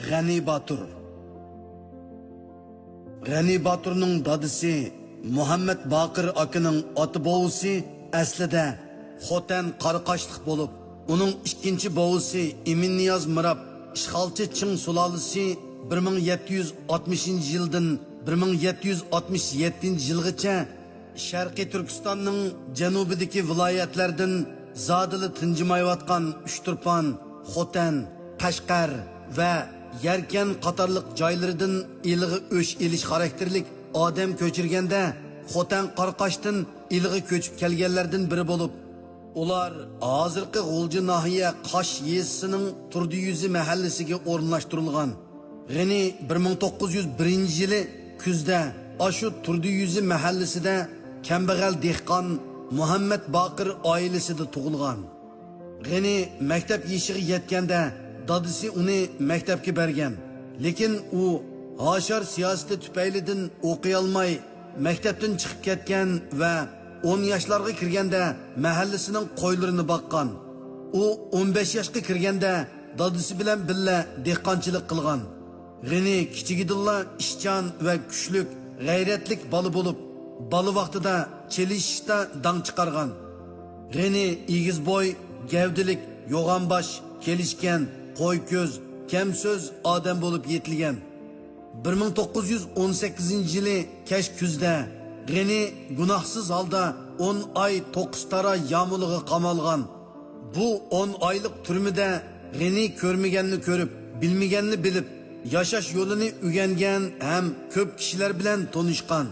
G'ani Batur. G'ani Baturning dadisi Muhammad Baqir akaning oti bovusi aslida Xotan Qaraqashliq bo'lib, uning ikkinchi bovusi Emin Niyoz Mirab ishg'olchi Ching sulolasi 1760-yildan 1767-yilgacha Sharqiy Turkistonning janubidagi viloyatlardan zodili tinjimayotgan Uchturpan, Xotan, Qashqar va Yarkan qatorliq joylaridan ilg'i o'sh elish xarakterlik odam ko'chirganda Xotan Qarqashdan ilg'i ko'chib kelganlardan biri bo'lib, ular hozirgi G'ulji nahiya Qosh yezisining Turdi-Yuzi mahallasiga o'rnashtirilgan. G'ani 1901-yili kuzda ashu Turdi-Yuzi mahallasida kambag'al dehqon Muhammad Baqir oilasida tug'ilgan. G'ani maktab yoshiga yetganda dadisi uni maktabga bergan. Lekin u hoshar siyosati tufaylidan o'qiy olmay maktabdan chiqib ketgan va 10 yoshlarga kirganda mahallasining qo'ylarini boqqan. U 15 yoshga kirganda dadisi bilan birga dehqonchilik qilgan. G'ani kichigidilla ishchan va kuchlik, g'ayratlik bola bo'lib, bola vaqtida chelishishda dang chiqargan. G'ani egiz bo'y, gavdilik, yo'g'on bosh, kelishgan, qo'y ko'z, kam so'z odam bo'lib yetilgan. 1918-yili kash kuzda G'ani gunohsiz holda 10 oy 9 tara yağmurluğa qamalgan. Bu 10 oylik turmida G'ani ko'rmaganni ko'rib, bilmaganni bilib, yashash yo'lini o'rgangan ham ko'p kishilar bilan tanishgan.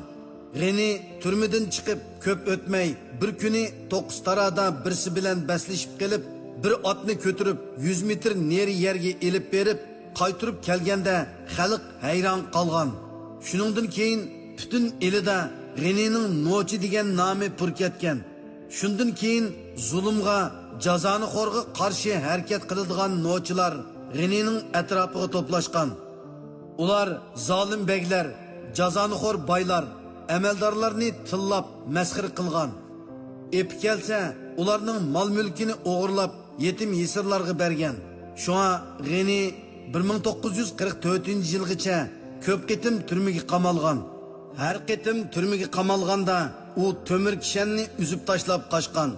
G'ani turmadan chiqib ko'p o'tmay bir kuni 9 tarada birsi bilan baslashib kelib, bir otni ko'tirib 100 metr neri yerga elib berib, qaytirib kelganda xalq hayron qolgan. Shuningdan keyin butun elida G'anining Nochi degan nomi pur ketgan. Shundan keyin zulmga, jazoni xo'rga qarshi harakat qiladigan nochilar G'anining atrofiga to'plashgan. Ular zolim beglar, jazoni xo'r boylar, amaldorlarni tillab masxir qilgan. Ep kelsa, ularning mol-mulkini o'g'irlab yetim yesirlarga bergan. Shuna G'ani 1944-yilgacha ko'p qitim turmaga qamalgan. Har qitim turmaga qamalganda u to'mir kishanni uzib tashlab qochgan.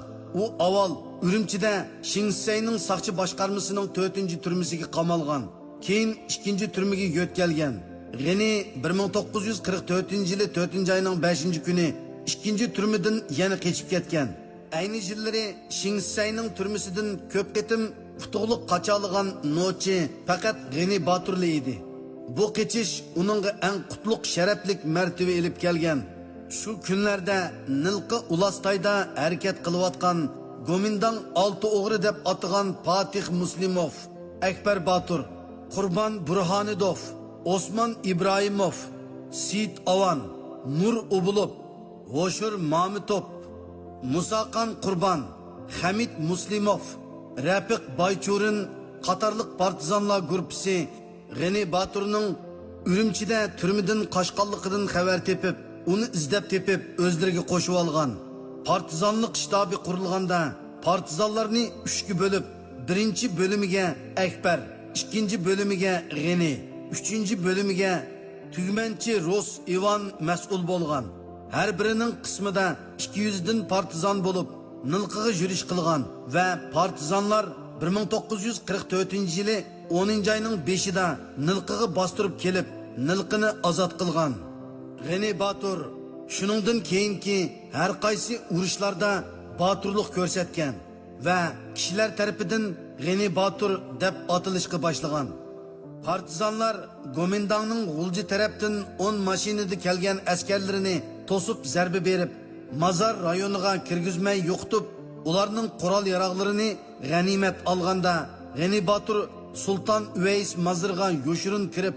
U avval Urumchida Shingsayning saqchi boshqarmasining 4-turmasiga qamalgan. Keyin 2-turmaga yo'tkalgan. G'ani 1944-yili 4-oyning 5-kuni 2-turmadan yana qochib ketgan. Ayni yillari Shingsayning turmasidan ko'p qitim utuqliq qochalagan nochi faqat G'ani Baturli edi. Bu kechish uningga eng qutlug' sharaflik martaba elib kelgan. Shu kunlarda Nilqi Ulastayda harakat qilayotgan Gomindang 6 o'g'ri deb atagan Fatih Muslimov, Akbar Batur, Qurbon Burhanidov, Osman İbrahimov, Sid Avan, Nur Ubulov, Hoshur Mamitov, Musaqan Qurbon, Hamid Muslimov, Rafiq Baychurin qatorliq partizanlar guruhi G'ani Baturning Urumchida turmadan qochqanligidan xabar tepib, uni izlab tepib o'zlariga qo'shib olgan. Partizanlik shtabi qurilganda partizanlarni 3 ga bo'lib, 1-bo'limiga Akbar, 2-bo'limiga G'ani, 3-bo'limiga tugmanchi Ros Ivan mas'ul bo'lgan. Har birining qismida 200 dan partizan bo'lib, Nilqiga yurish qilgan va partizanlar 1944-yili 10-oyning 5-ida Nilqiga bostirib kelib, Nilqini ozod qilgan. G'ani Batur shuningdan keyinki har qaysi urushlarda baturlik ko'rsatgan va kishilar tarafidan G'ani Batur deb atilishga boshlagan. Partizanlar Gomindangning G'ulji tarafdan 10 mashinada kelgan askarlarini to'sib zarba berib, Mazar rayoniga kirgizmay yo'qtib, ularning qurol yaroqlarini g'animat olganda G'ani Batur Sultan Uvays Mazirga yo'shirin kirib